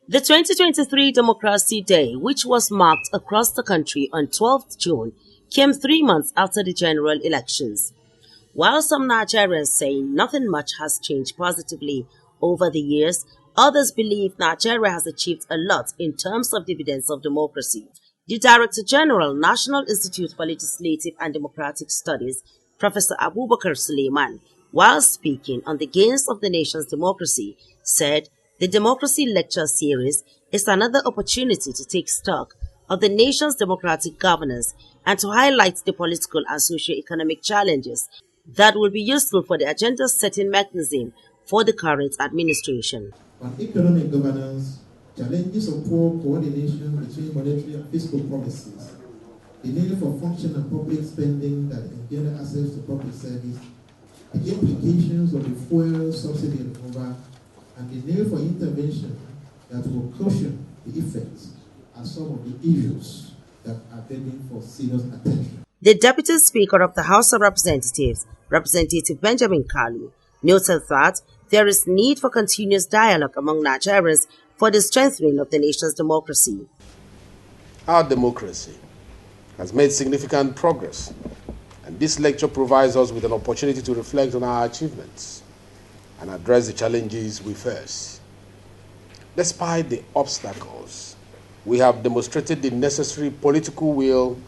The 2023 Democracy Day, which was marked across the country on 12th June, came 3 months after the general elections. While some Nigerians say nothing much has changed positively over the years, others believe Nigeria has achieved a lot in terms of dividends of democracy. The Director General, National Institute for Legislative and Democratic Studies, Professor Abubakar Suleiman, while speaking on the gains of the nation's democracy, said the Democracy Lecture Series is another opportunity to take stock of the nation's democratic governance and to highlight the political and socio-economic challenges that will be useful for the agenda-setting mechanism for the current administration. On economic governance, challenges of poor coordination between monetary and fiscal policies, the need for functional public spending that engender access to public service, the implications of the fuel subsidy removal, and the need for intervention that will cushion the effects are some of the issues that are begging for serious attention. The Deputy Speaker of the House of Representatives, Representative Benjamin Kalu, noted that there is need for continuous dialogue among Nigerians for the strengthening of the nation's democracy. Our democracy has made significant progress, and this lecture provides us with an opportunity to reflect on our achievements and address the challenges we face. Despite the obstacles, we have demonstrated the necessary political will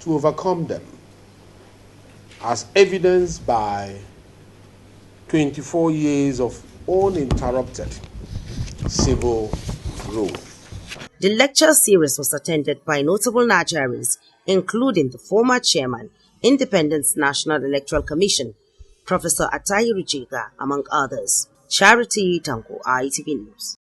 to overcome them, as evidenced by 24 years of uninterrupted civil rule. The lecture series was attended by notable Nigerians, including the former chairman, Independent National Electoral Commission, Professor Atahiru Jiga, among others. Charity Tanko, ITV News.